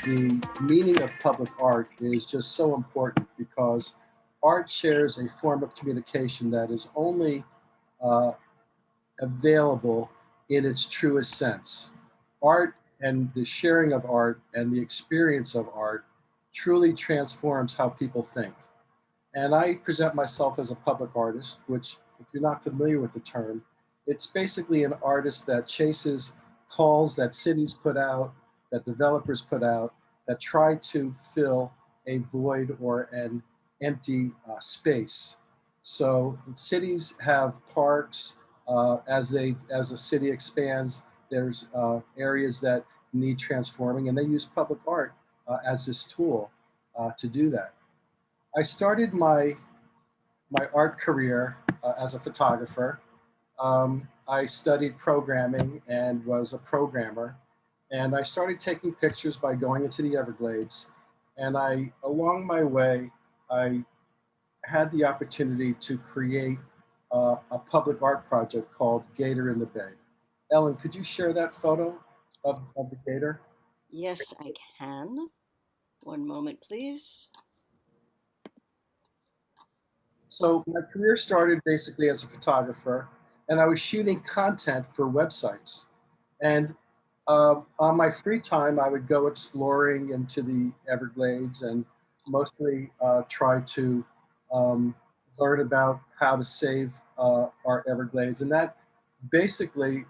the meaning of public art is just so important because art shares a form of communication that is only uh, available in its truest sense. Art and the sharing of art and the experience of art truly transforms how people think. And I present myself as a public artist, which, if you're not familiar with the term, it's basically an artist that chases calls that cities put out, that developers put out, that try to fill a void or an empty space. So cities have parks. As a city expands, there's areas that need transforming, and they use public art as this tool to do that. I started my art career as a photographer. I studied programming and was a programmer. And I started taking pictures by going into the Everglades. And along my way, I had the opportunity to create a public art project called Gator in the Bay. Ellen, could you share that photo of the gator? Yes, I can. One moment, please. So my career started basically as a photographer, and I was shooting content for websites. And on my free time, I would go exploring into the Everglades and mostly try to um, learn about how to save our Everglades. And that basically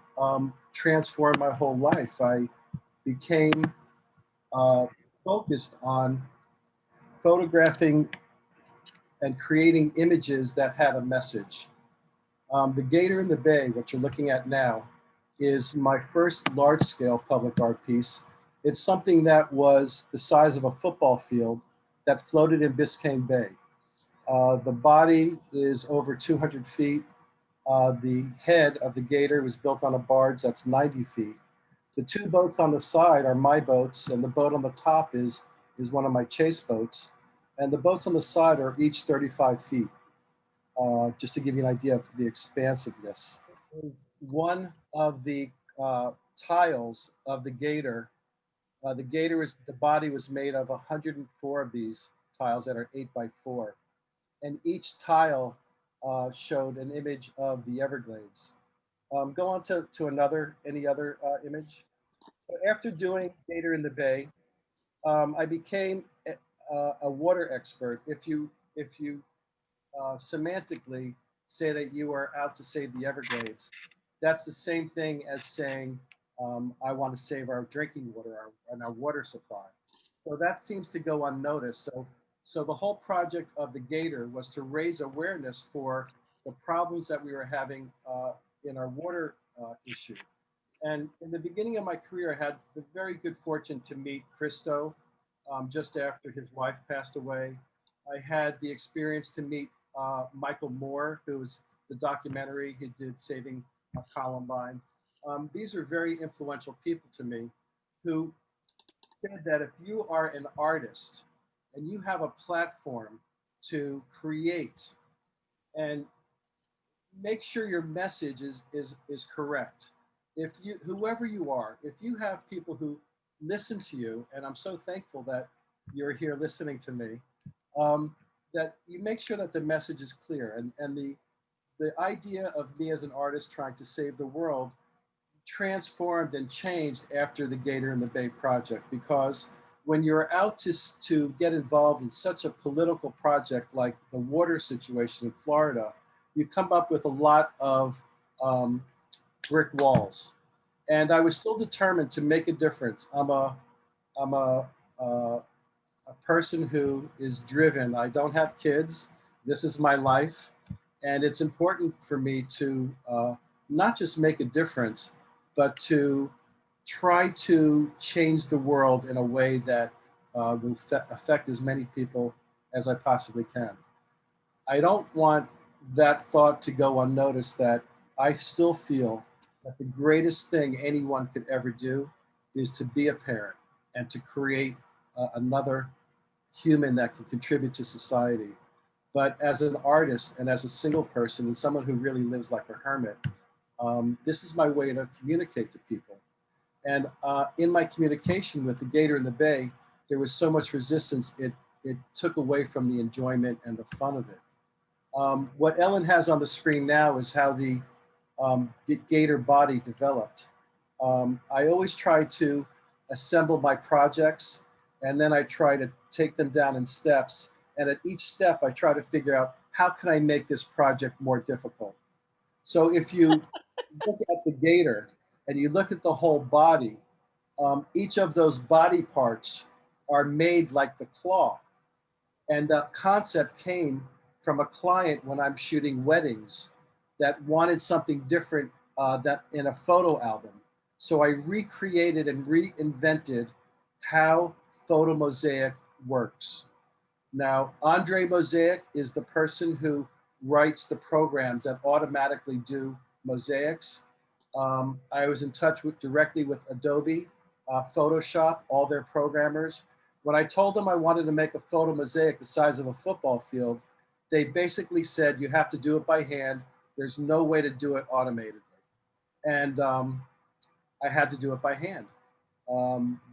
transformed my whole life. I became uh, focused on photographing and creating images that had a message. The Gator in the Bay, what you're looking at now, is my first large-scale public art piece. It's something that was the size of a football field that floated in Biscayne Bay. The body is over 200 feet. The head of the gator was built on a barge that's 90 feet. The two boats on the side are my boats, and the boat on the top is one of my chase boats. And the boats on the side are each 35 feet, just to give you an idea of the expansiveness. Is one of the tiles of the gator. The gator is the body was made of 104 of these tiles that are 8 by 4, and each tile showed an image of the Everglades. Go on to any other image. So after doing Gator in the Bay, I became a water expert. If you semantically say that you are out to save the Everglades, that's the same thing as saying, I want to save our drinking water and our water supply. So that seems to go unnoticed. So the whole project of the Gator was to raise awareness for the problems that we were having in our water issue. And in the beginning of my career, I had the very good fortune to meet Christo just after his wife passed away. I had the experience to meet Michael Moore, who was the documentary he did Saving Columbine. These are very influential people to me who said that if you are an artist and you have a platform to create and make sure your message is correct. If you whoever you are, if you have people who listen to you, and I'm so thankful that you're here listening to me, um, that you make sure that the message is clear. And the idea of me as an artist trying to save the world transformed and changed after the Gator in the Bay project, because when you're out to get involved in such a political project like the water situation in Florida, you come up with a lot of um, brick walls. And I was still determined to make a difference. I'm a person who is driven. I don't have kids. This is my life. And it's important for me to not just make a difference, but to try to change the world in a way that will affect as many people as I possibly can. I don't want that thought to go unnoticed that I still feel that the greatest thing anyone could ever do is to be a parent and to create another human that can contribute to society. But as an artist and as a single person and someone who really lives like a hermit, this is my way to communicate to people. And in my communication with the Gator in the Bay, there was so much resistance, it took away from the enjoyment and the fun of it. What Ellen has on the screen now is how the Gator body developed. I always try to assemble my projects, and then I try to take them down in steps. And at each step, I try to figure out how can I make this project more difficult. So if you look at the Gator and you look at the whole body, each of those body parts are made like the claw. And the concept came from a client when I'm shooting weddings that wanted something different that in a photo album. So I recreated and reinvented how photo mosaic works. Now, Andre Mosaic is the person who writes the programs that automatically do mosaics. I was in touch with directly with Adobe, Photoshop, all their programmers. When I told them I wanted to make a photo mosaic the size of a football field, they basically said you have to do it by hand. There's no way to do it automated. And I had to do it by hand.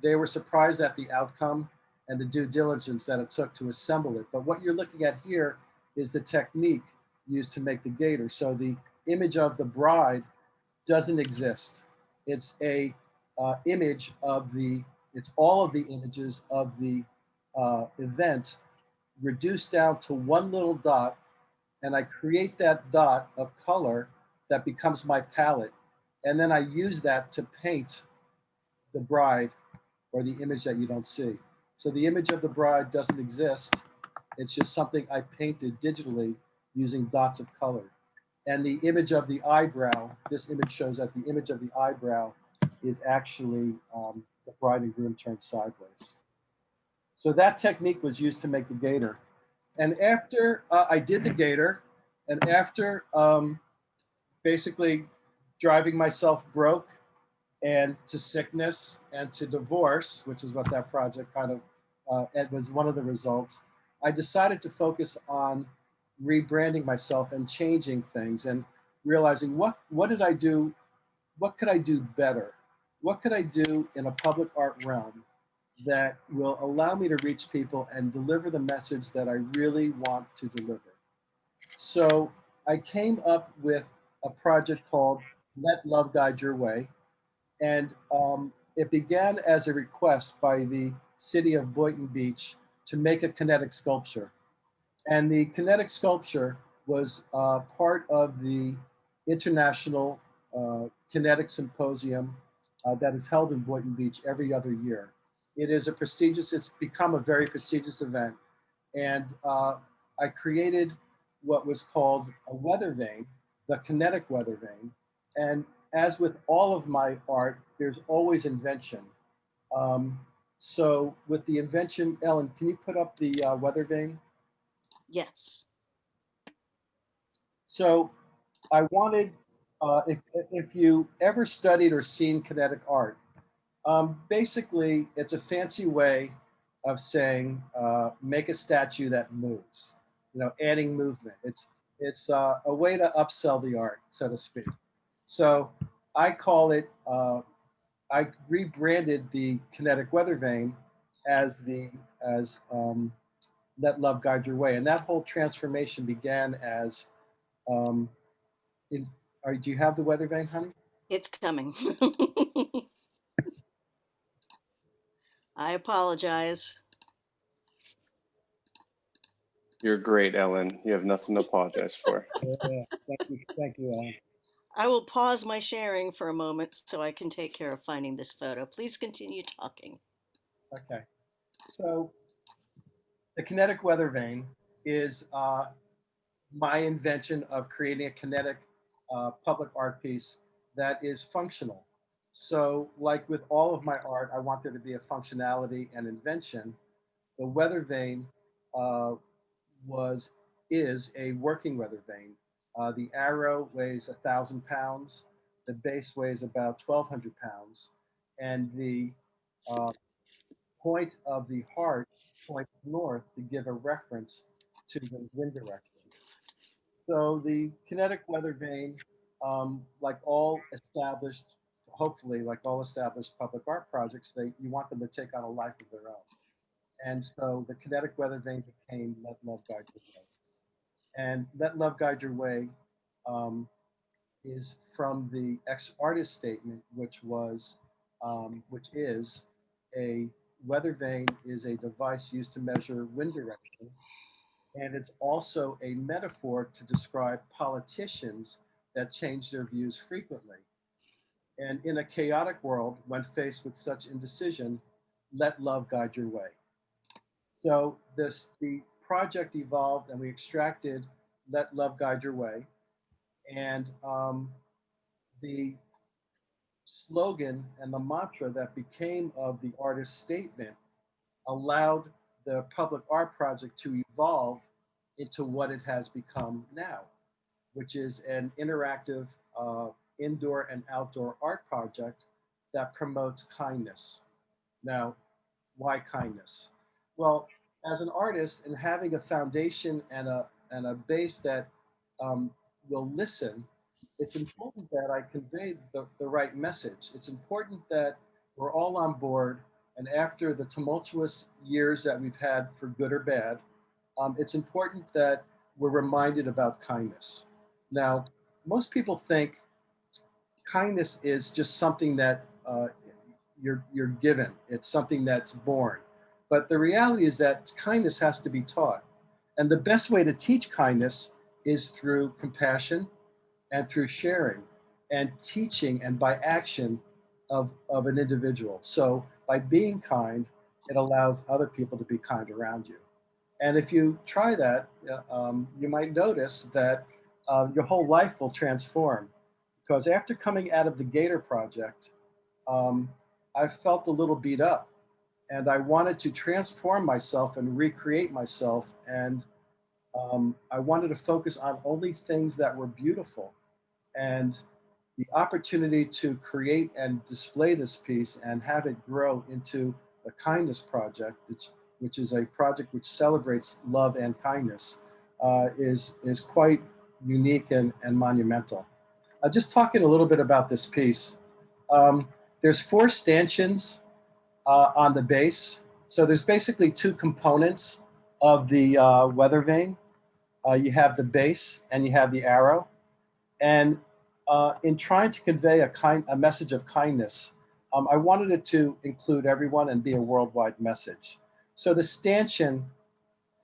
They were surprised at the outcome and the due diligence that it took to assemble it. But what you're looking at here is the technique used to make the Gator. So the image of the bride doesn't exist. It's a image of the, it's all of the images of the event reduced down to one little dot, and I create that dot of color that becomes my palette. And then I use that to paint the bride or the image that you don't see. So the image of the bride doesn't exist. It's just something I painted digitally using dots of color. And the image of the eyebrow, this image shows that the image of the eyebrow is actually the bride and groom turned sideways. So that technique was used to make the Gator. And after I did the Gator, and after basically driving myself broke and to sickness and to divorce, which is what that project kind of it was one of the results, I decided to focus on rebranding myself and changing things and realizing what did I do, what could I do better? What could I do in a public art realm that will allow me to reach people and deliver the message that I really want to deliver? So I came up with a project called Let Love Guide Your Way. And it began as a request by the city of Boynton Beach to make a kinetic sculpture. And the kinetic sculpture was part of the International Kinetic Symposium that is held in Boynton Beach every other year. It is a prestigious, it's become a very prestigious event. And I created what was called a weather vane, the kinetic weather vane. And as with all of my art, there's always invention. So with the invention, Ellen, can you put up the weather vane? Yes. So I wanted, if you ever studied or seen kinetic art, basically it's a fancy way of saying make a statue that moves, you know, adding movement. It's a way to upsell the art, so to speak. So I call it, I rebranded the kinetic weather vane as Let Love Guide Your Way. And that whole transformation began as, um, do you have the weather vane, honey? It's coming. I apologize. You're great, Ellen. You have nothing to apologize for. Yeah, thank you, Ellen. I will pause my sharing for a moment so I can take care of finding this photo. Please continue talking. Okay, so the kinetic weather vane is my invention of creating a kinetic public art piece that is functional. So, like with all of my art, I want there to be a functionality and invention. The weather vane uh, was is a working weather vane. The arrow weighs 1,000 pounds. The base weighs about 1,200 pounds, and the uh, point of the heart points north to give a reference to the wind direction. So the kinetic weather vane, like all established, hopefully like all established public art projects, you want them to take on a life of their own. And so the kinetic weather vane became Let Love Guide Your Way. And Let Love Guide Your Way um, is from the ex-artist statement, which is a weather vane is a device used to measure wind direction, and it's also a metaphor to describe politicians that change their views frequently. And in a chaotic world, when faced with such indecision, let love guide your way. So the project evolved, and we extracted "Let Love Guide Your Way," and the slogan and the mantra that became of the artist's statement allowed the public art project to evolve into what it has become now, which is an interactive indoor and outdoor art project that promotes kindness. Now, why kindness? Well, as an artist and having a foundation and a base that um, will listen, it's important that I convey the right message. It's important that we're all on board. And after the tumultuous years that we've had, for good or bad, it's important that we're reminded about kindness. Now, most people think kindness is just something that you're given. It's something that's born. But the reality is that kindness has to be taught. And the best way to teach kindness is through compassion and through sharing and teaching and by action of an individual. So by being kind, it allows other people to be kind around you. And if you try that, you might notice that your whole life will transform. Because after coming out of the Gator project, um, I felt a little beat up, and I wanted to transform myself and recreate myself. And I wanted to focus on only things that were beautiful. And the opportunity to create and display this piece and have it grow into the Kindness Project, which is a project which celebrates love and kindness, is quite unique and monumental. Just talking a little bit about this piece, um, there's four stanchions on the base. So there's basically two components of the weather vane. You have the base and you have the arrow. And in trying to convey a message of kindness, I wanted it to include everyone and be a worldwide message. So the stanchion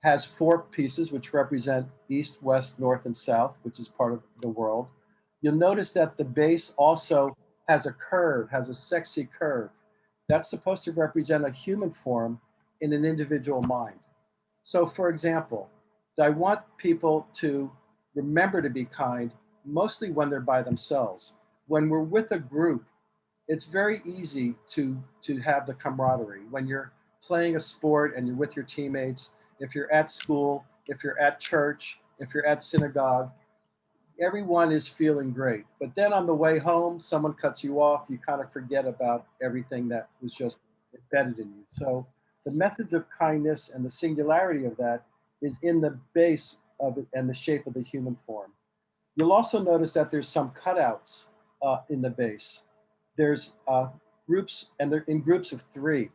has four pieces which represent east, west, north, and south, which is part of the world. You'll notice that the base also has a curve, has a sexy curve. That's supposed to represent a human form in an individual mind. So, for example, I want people to remember to be kind, mostly when they're by themselves. When we're with a group, it's very easy to have the camaraderie. When you're playing a sport and you're with your teammates, if you're at school, if you're at church, if you're at synagogue, everyone is feeling great. But then on the way home, someone cuts you off, you kind of forget about everything that was just embedded in you. So the message of kindness and the singularity of that is in the base of it and the shape of the human form. You'll also notice that there's some cutouts in the base. There's groups, and they're in groups of three.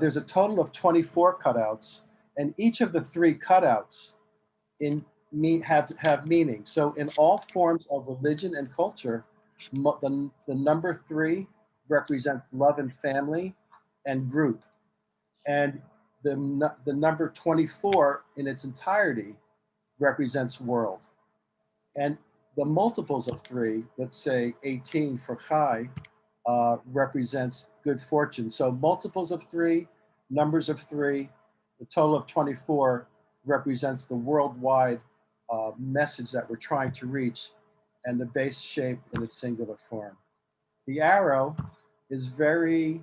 There's a total of 24 cutouts, and each of the three cutouts have meaning. So in all forms of religion and culture, the number three represents love and family and group. And the number 24 in its entirety represents world. And the multiples of three, let's say 18 for Chai, represents good fortune. So multiples of three, numbers of three, the total of 24 represents the worldwide message that we're trying to reach, and the base shape in its singular form. The arrow is very,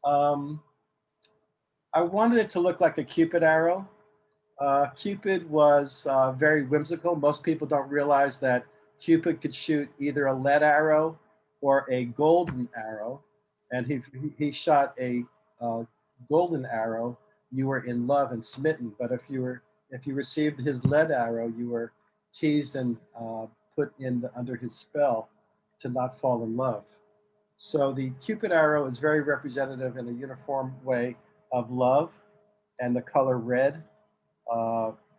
I wanted it to look like a Cupid arrow. Cupid was very whimsical. Most people don't realize that Cupid could shoot either a lead arrow or a golden arrow. And he shot a golden arrow, you were in love and smitten. But if you received his lead arrow, you were teased and put under his spell to not fall in love. So the Cupid arrow is very representative in a uniform way of love And the color red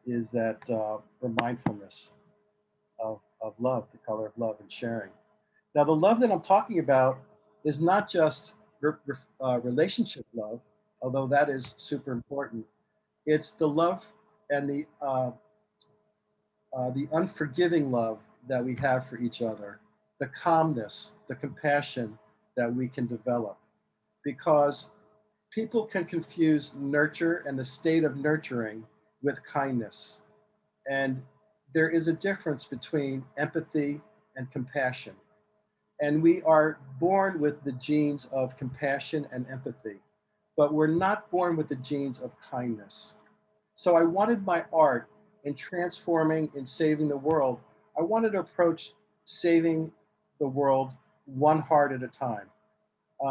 is that for mindfulness of love, the color of love and sharing. Now, the love that I'm talking about is not just relationship love, although that is super important. It's the love and the unforgiving love that we have for each other, the calmness, the compassion that we can develop. Because people can confuse nurture and the state of nurturing with kindness. And there is a difference between empathy and compassion. And we are born with the genes of compassion and empathy, but we're not born with the genes of kindness. So I wanted my art in transforming and saving the world. I wanted to approach saving the world one heart at a time.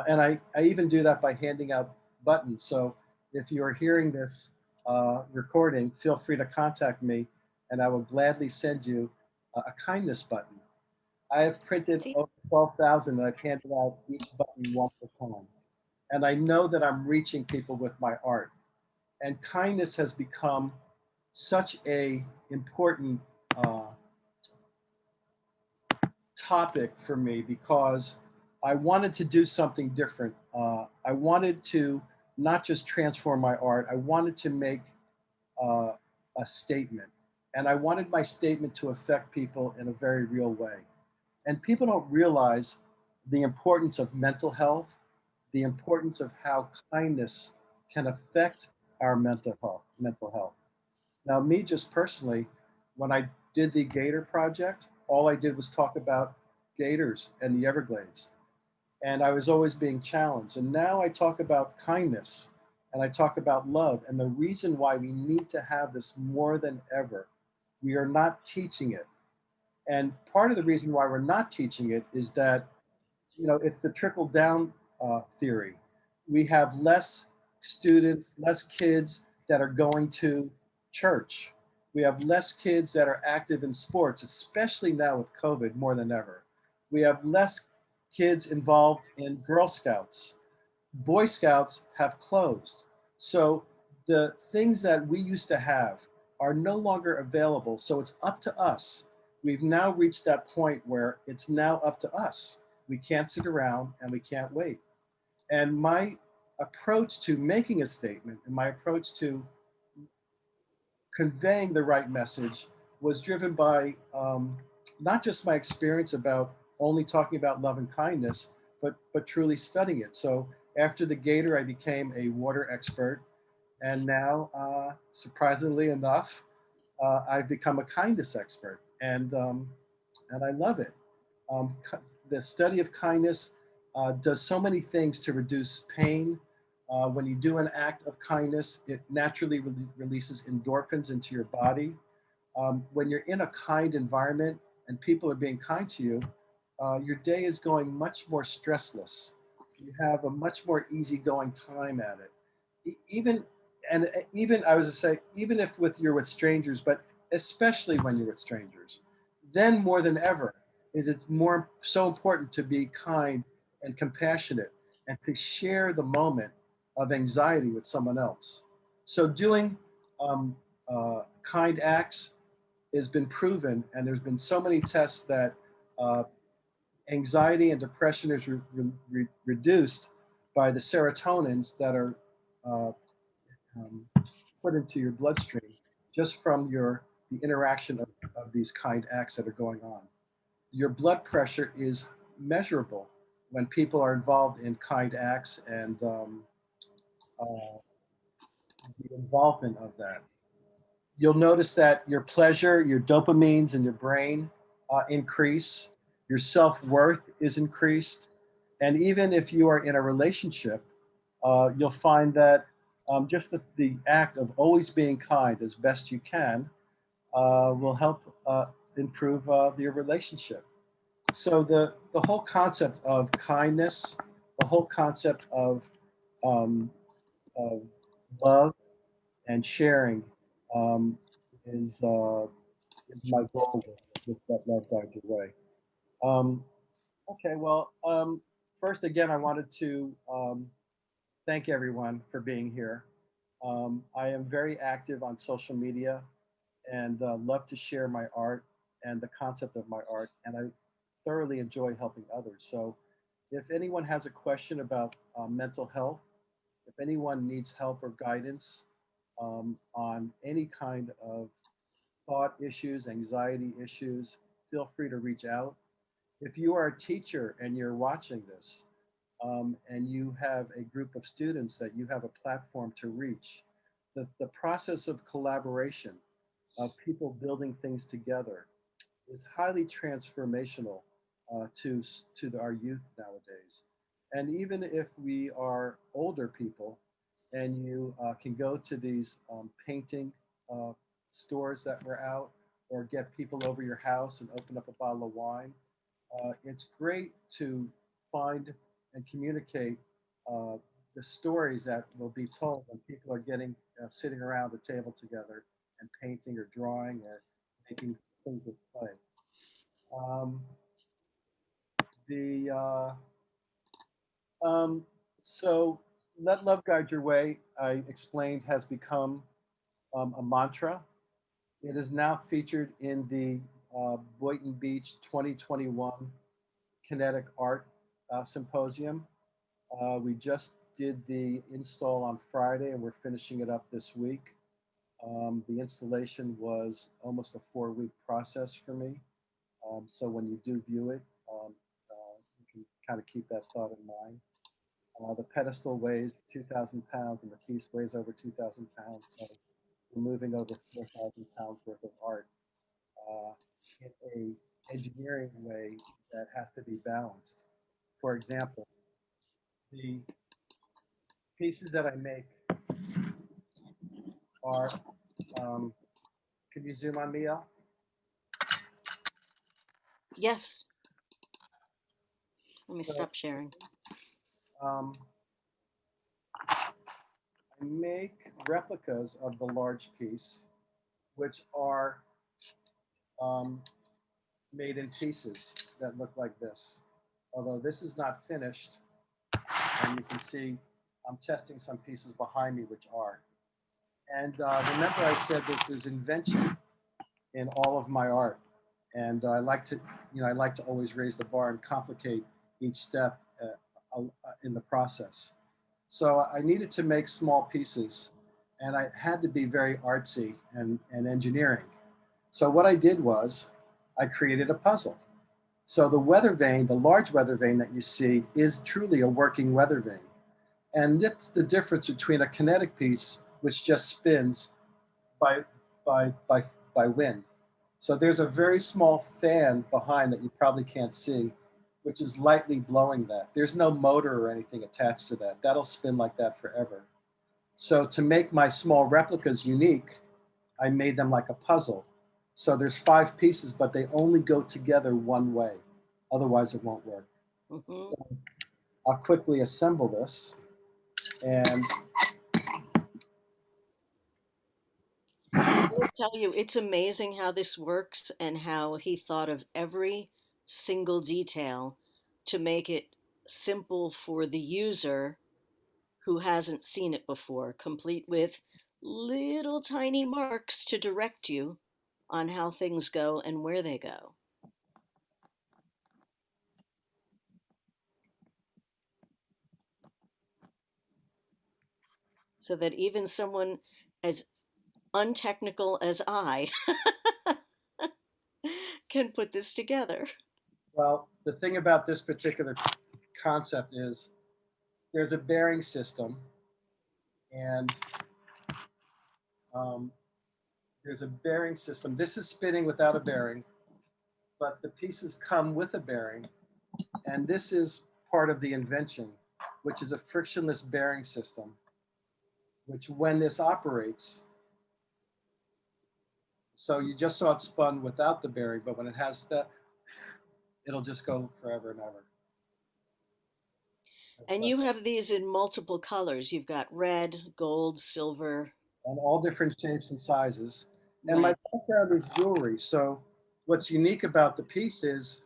And I even do that by handing out buttons. So if you are hearing this recording, feel free to contact me and I will gladly send you a kindness button. I have printed See, over 12,000 and I've handed out each button one at a time. And I know that I'm reaching people with my art. And kindness has become such a important uh, topic for me because I wanted to do something different. I wanted to not just transform my art, I wanted to make uh, a statement. And I wanted my statement to affect people in a very real way. And people don't realize the importance of mental health, the importance of how kindness can affect our mental health. Now, me just personally, when I did the Gator project, all I did was talk about gators and the Everglades. And I was always being challenged. And now I talk about kindness and I talk about love. And the reason why we need to have this more than ever, we are not teaching it. And part of the reason why we're not teaching it is that, it's the trickle down theory. We have less students, less kids that are going to church. We have less kids that are active in sports, especially now with COVID more than ever. We have less kids involved in Girl Scouts. Boy Scouts have closed. So the things that we used to have are no longer available. So it's up to us. We've now reached that point where it's now up to us. We can't sit around and we can't wait. And my approach to making a statement and my approach to conveying the right message was driven by not just my experience about only talking about love and kindness, but truly studying it. So after the Gator, I became a water expert, and now, surprisingly enough, I've become a kindness expert, and I love it. The study of kindness does so many things to reduce pain. When you do an act of kindness, it naturally releases endorphins into your body. When you're in a kind environment and people are being kind to you, your day is going much more stressless. You have a much more easygoing time at it. Even even I was to say, even if you're with strangers, but especially when you're with strangers, then more than ever is it's more so important to be kind and compassionate and to share the moment of anxiety with someone else. So doing kind acts has been proven, and there's been so many tests that uh, anxiety and depression is reduced by the serotonins that are uh, um, put into your bloodstream just from the interaction of these kind acts that are going on. Your blood pressure is measurable when people are involved in kind acts and uh, the involvement of that. You'll notice that your pleasure, your dopamines in your brain increase, your self worth is increased. And even if you are in a relationship, you'll find that just the act of always being kind as best you can will help improve your relationship. So the whole concept of kindness, the whole concept um, of love and sharing um, is my goal with that love guide your way. Um, okay, well, first again, I wanted to thank everyone for being here. I am very active on social media and love to share my art and the concept of my art. And I thoroughly enjoy helping others. So if anyone has a question about mental health, if anyone needs help or guidance on any kind of thought issues, anxiety issues, feel free to reach out. If you are a teacher and you're watching this, and you have a group of students that you have a platform to reach, the process of collaboration, of people building things together, is highly transformational our youth nowadays. And even if we are older people, and you can go to these painting uh, stores that were out, or get people over your house and open up a bottle of wine, it's great to find and communicate uh, the stories that will be told when people are getting sitting around the table together and painting or drawing or making things with clay. Um, the um, so let love guide your way. I explained has become a mantra. It is now featured in the Boynton Beach 2021 Kinetic Art Symposium. We just did the install on Friday and we're finishing it up this week. The installation was almost a 4-week process for me. So when you do view it, you can kind of keep that thought in mind. The pedestal weighs 2,000 pounds and the piece weighs over 2,000 pounds. So we're moving over 4,000 pounds worth of art uh, in a engineering way that has to be balanced. For example, the pieces that I make are, um, can you zoom on me, Al? Yes. Let me So stop sharing. um, I make replicas of the large piece, which are um, made in pieces that look like this. Although this is not finished, and you can see I'm testing some pieces behind me which are. And remember I said that there's invention in all of my art. And I like to, I like to always raise the bar and complicate each step in the process. So I needed to make small pieces, and I had to be very artsy and engineering. So what I did was I created a puzzle. So the weather vane, the large weather vane that you see, is truly a working weather vane. And that's the difference between a kinetic piece, which just spins by, by, by, by wind. So there's a very small fan behind that you probably can't see, which is lightly blowing that. There's no motor or anything attached to that. That'll spin like that forever. So to make my small replicas unique, I made them like a puzzle. So there's 5 pieces, but they only go together one way. Otherwise, it won't work. Hmm. So I'll quickly assemble this. And I will tell you, it's amazing how this works and how he thought of every single detail to make it simple for the user who hasn't seen it before, complete with little tiny marks to direct you on how things go and where they go. So that even someone as untechnical as I can put this together. well, the thing about this particular concept is there's a bearing system, and um, there's a bearing system. This is spinning without a bearing, but the pieces come with a bearing. And this is part of the invention, which is a frictionless bearing system, which when this operates, so you just saw it spun without the bearing, but when it has that, it'll just go forever and ever. And you have these in multiple colors. You've got red, gold, silver. And all different shapes and sizes. And my Right. background is jewelry. So what's unique about the piece is,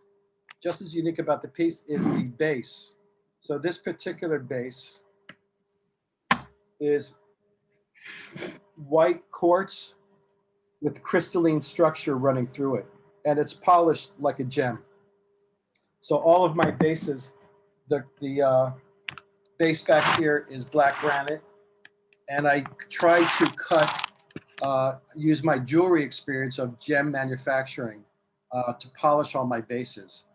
just as unique about the piece is the base. So this particular base is white quartz with crystalline structure running through it, and it's polished like a gem. So all of my bases, the base back here is black granite, and I try to use my jewelry experience of gem manufacturing to polish all my bases,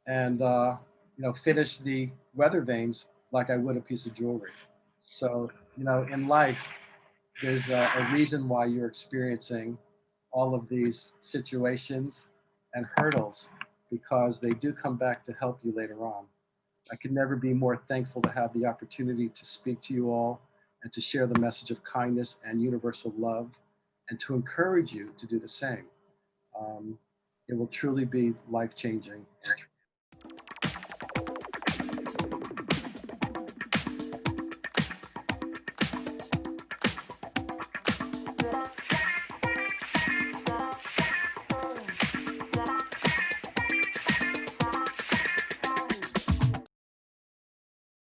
and finish the weather vanes like I would a piece of jewelry. So in life, there's a reason why you're experiencing all of these situations and hurdles, because they do come back to help you later on. I could never be more thankful to have the opportunity to speak to you all and to share the message of kindness and universal love, and to encourage you to do the same. It will truly be life-changing and